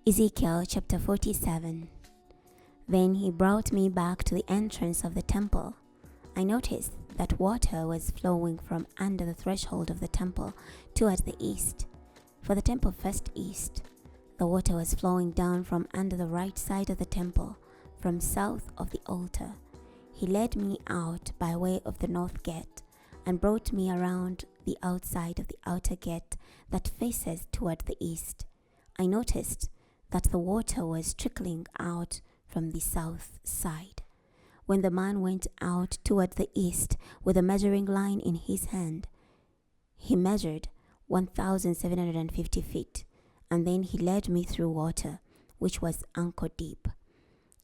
Ezekiel chapter 47. Then he brought me back to the entrance of the temple. I noticed that water was flowing from under the threshold of the temple towards the east. For the temple faced east. The water was flowing down from under the right side of the temple, from south of the altar. He led me out by way of the north gate and brought me around the outside of the outer gate that faces toward the east. I noticed that the water was trickling out from the south side. When the man went out toward the east with a measuring line in his hand, he measured 1,750 feet, and then he led me through water, which was ankle deep.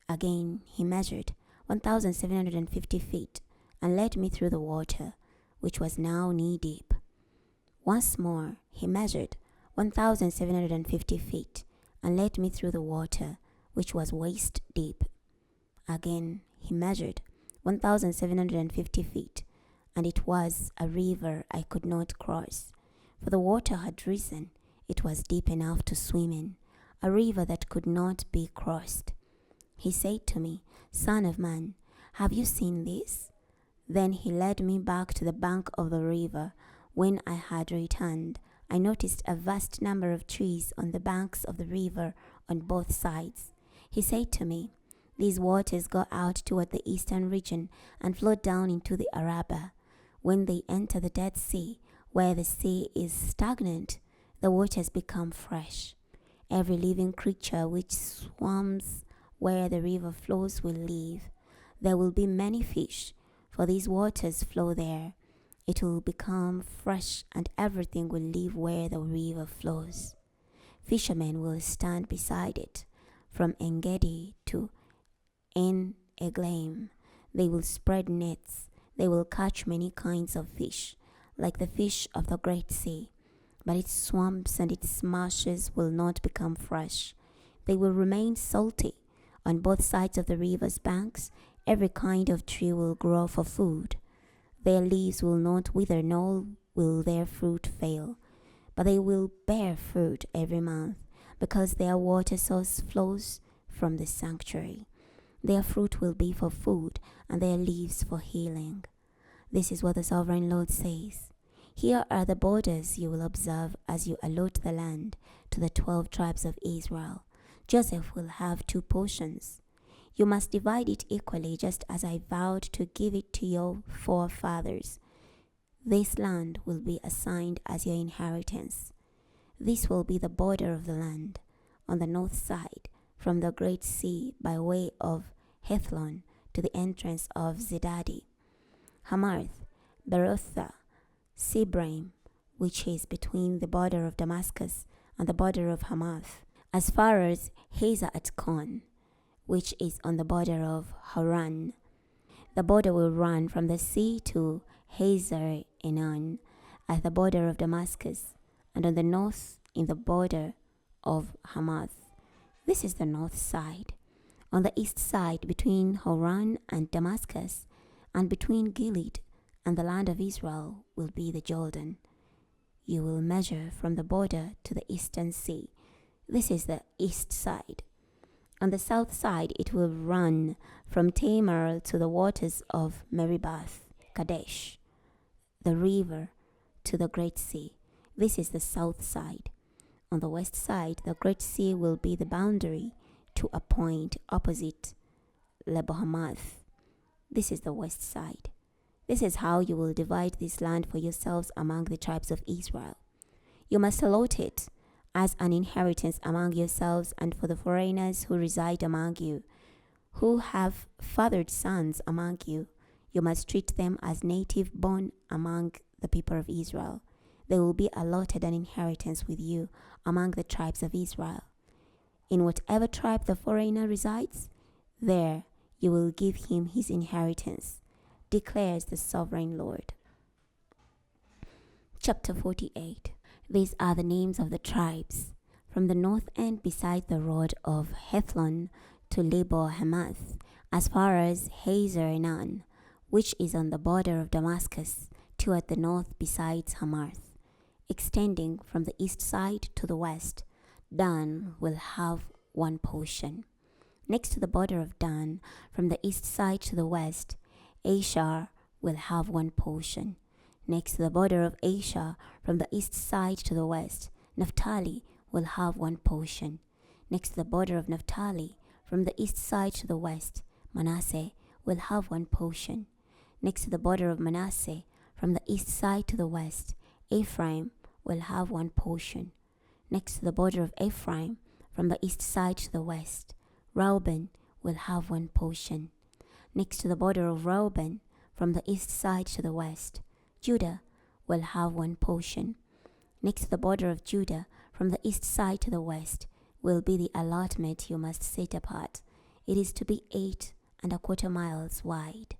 Again he measured 1,750 feet, and led me through the water, which was now knee deep. Once more he measured 1,750 feet, and led me through the water, which was waist deep. Again he measured 1,750 feet, and it was a river I could not cross, for the water had risen. It was deep enough to swim in, a river that could not be crossed. He said to me, "Son of man, have you seen this?" Then he led me back to the bank of the river. When I had returned, I noticed a vast number of trees on the banks of the river on both sides. He said to me, "These waters go out toward the eastern region and flow down into the Arabah. When they enter the Dead Sea, where the sea is stagnant, the waters become fresh. Every living creature which swims where the river flows will live. There will be many fish, for these waters flow there. It will become fresh, and everything will live where the river flows. Fishermen will stand beside it, from En-gedi to En-eglaim. They will spread nets. They will catch many kinds of fish, like the fish of the great sea. But its swamps and its marshes will not become fresh. They will remain salty. On both sides of the river's banks, every kind of tree will grow for food. Their leaves will not wither, nor will their fruit fail, but they will bear fruit every month, because their water source flows from the sanctuary. Their fruit will be for food, and their leaves for healing. This is what the Sovereign Lord says. Here are the borders you will observe as you allot the land to the 12 tribes of Israel. Joseph will have 2 portions. You must divide it equally, just as I vowed to give it to your forefathers. This land will be assigned as your inheritance. This will be the border of the land, on the north side, from the great sea by way of Hethlon to the entrance of Zedad, Hamath, Berothah, Sibraim, which is between the border of Damascus and the border of Hamath, as far as Hazer-hattikon, which is on the border of Hauran. The border will run from the sea to Hazar-enan at the border of Damascus, and on the north in the border of Hamath. This is the north side. On the east side, between Hauran and Damascus, and between Gilead and the land of Israel, will be the Jordan. You will measure from the border to the eastern sea. This is the east side. On the south side, it will run from Tamar to the waters of Meribath Kadesh, the river, to the great sea. This is the south side. On the west side, the great sea will be the boundary to a point opposite Lebo-hamath. This is the west side. This is how you will divide this land for yourselves among the tribes of Israel. You must allot it as an inheritance among yourselves and for the foreigners who reside among you, who have fathered sons among you. You must treat them as native born among the people of Israel. They will be allotted an inheritance with you among the tribes of Israel. In whatever tribe the foreigner resides, there you will give him his inheritance, declares the Sovereign Lord. Chapter 48. These are the names of the tribes. From the north end beside the road of Hethlon to Lebo-hamath, as far as Hazar-enan, which is on the border of Damascus, toward the north besides Hamath, extending from the east side to the west, Dan will have one portion. Next to the border of Dan, from the east side to the west, Asher will have one portion. Next to the border of Asher, from the east side to the west, Naphtali will have one portion. Next to the border of Naphtali, from the east side to the west, Manasseh will have one portion. Next to the border of Manasseh, from the east side to the west, Ephraim will have one portion. Next to the border of Ephraim, from the east side to the west, Reuben will have one portion. Next to the border of Reuben, from the east side to the west, Judah will have one portion. Next to the border of Judah, from the east side to the west, will be the allotment you must set apart. It is to be 8¼ miles wide,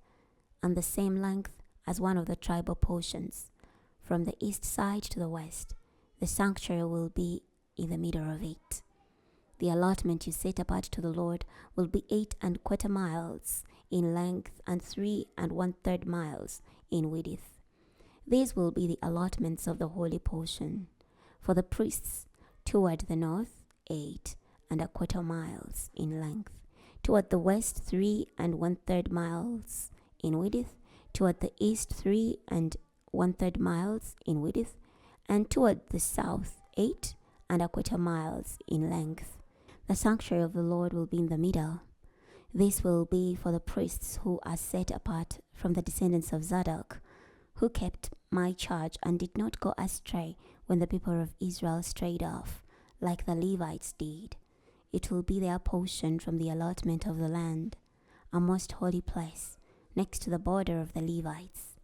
and the same length as one of the tribal portions. From the east side to the west, the sanctuary will be in the middle of it. The allotment you set apart to the Lord will be 8¼ miles in length and 3⅓ miles in width. These will be the allotments of the holy portion. For the priests, toward the north, 8¼ miles in length, toward the west, 3⅓ miles in width, toward the east, 3⅓ miles in width, and toward the south, 8¼ miles in length. The sanctuary of the Lord will be in the middle. This will be for the priests who are set apart from the descendants of Zadok, who kept my charge and did not go astray when the people of Israel strayed off, like the Levites did. It will be their portion from the allotment of the land, a most holy place, next to the border of the Levites.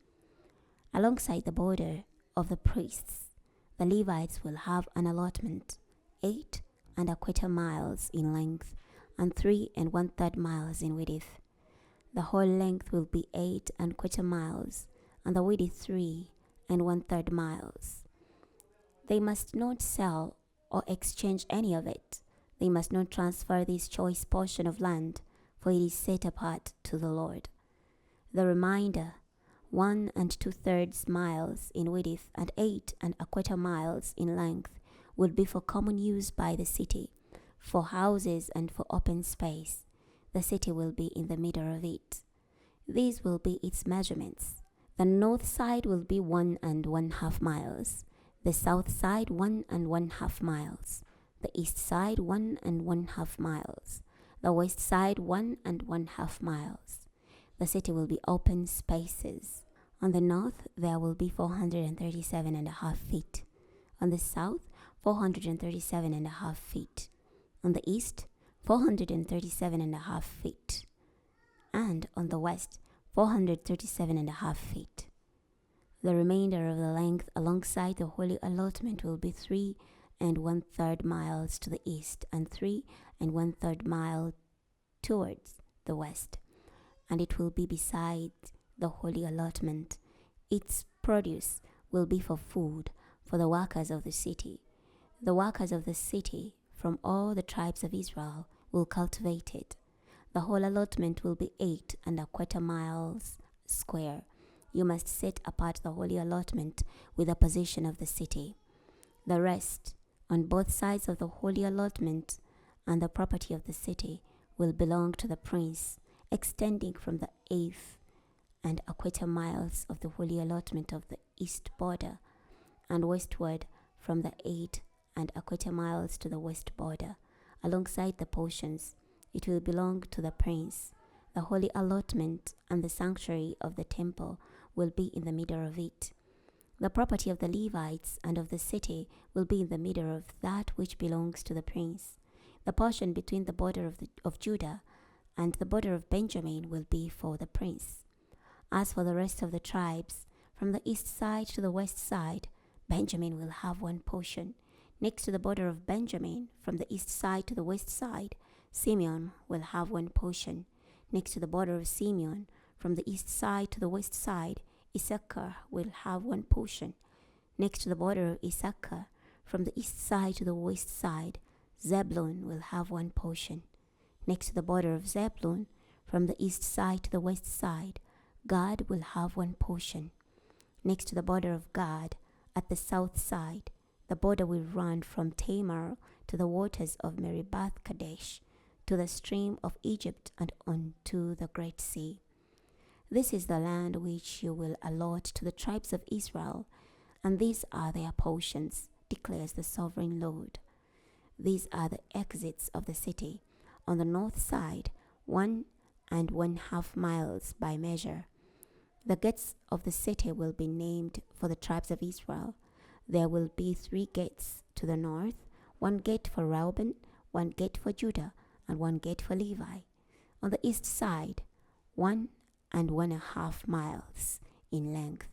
Alongside the border of the priests, the Levites will have an allotment, 8¼ miles in length and 3⅓ miles in width. The whole length will be 8¼ miles, and the width 3⅓ miles. They must not sell or exchange any of it. They must not transfer this choice portion of land, for it is set apart to the Lord. The remainder, 1 2/3 miles in width and 8¼ miles in length, will be for common use by the city, for houses and for open space. The city will be in the middle of it. These will be its measurements. The north side will be 1 1/2 miles, the south side 1 1/2 miles, the east side 1 1/2 miles, the west side 1 1/2 miles. The city will be open spaces. On the north there will be 437½ feet. On the south, 437½ feet. On the east, 437½ feet. And on the west, 437½ feet. The remainder of the length alongside the holy allotment will be 3⅓ miles to the east and 3⅓ mile towards the west. And it will be beside the holy allotment. Its produce will be for food for the workers of the city. The workers of the city from all the tribes of Israel will cultivate it. The whole allotment will be 8¼ miles square. You must set apart the holy allotment with the possession of the city. The rest, on both sides of the holy allotment and the property of the city, will belong to the prince, extending from the 8¼ miles of the holy allotment of the east border, and westward from the 8¼ miles to the west border, alongside the portions. It will belong to the prince. The holy allotment and the sanctuary of the temple will be in the middle of it. The property of the Levites and of the city will be in the middle of that which belongs to the prince. The portion between the border of Judah and the border of Benjamin will be for the prince. As for the rest of the tribes, from the east side to the west side, Benjamin will have one portion. Next to the border of Benjamin, from the east side to the west side, Simeon will have one portion. Next to the border of Simeon, from the east side to the west side, Issachar will have one portion. Next to the border of Issachar, from the east side to the west side, Zebulun will have one portion. Next to the border of Zebulun, from the east side to the west side, Gad will have one portion. Next to the border of Gad, at the south side, the border will run from Tamar to the waters of Meribath Kadesh, to the stream of Egypt, and unto the great sea. This is the land which you will allot to the tribes of Israel, and these are their portions, declares the sovereign Lord. These are the exits of the city. On the north side, 1.5 miles by measure. The gates of the city will be named for the tribes of Israel. There will be 3 gates to the north, 1 gate for Reuben, 1 gate for Judah, and 1 gate for Levi. On the east side, 1.5 miles in length.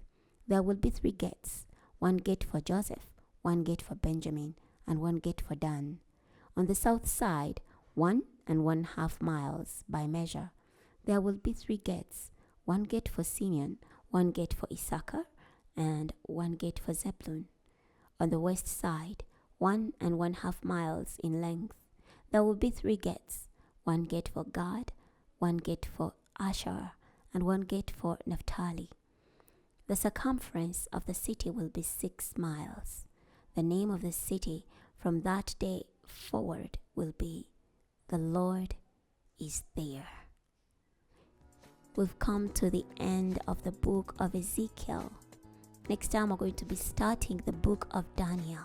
There will be 3 gates, 1 gate for Joseph, 1 gate for Benjamin, and 1 gate for Dan. On the south side, 1.5 miles by measure. There will be 3 gates, 1 gate for Simeon, 1 gate for Issachar, and 1 gate for Zebulun. On the west side, 1.5 miles in length. There will be 3 gates, 1 gate for Gad, 1 gate for Asher, and 1 gate for Naphtali. The circumference of the city will be 6 miles. The name of the city from that day forward will be, The Lord is there. We've come to the end of the book of Ezekiel. Next time we're going to be starting the book of Daniel.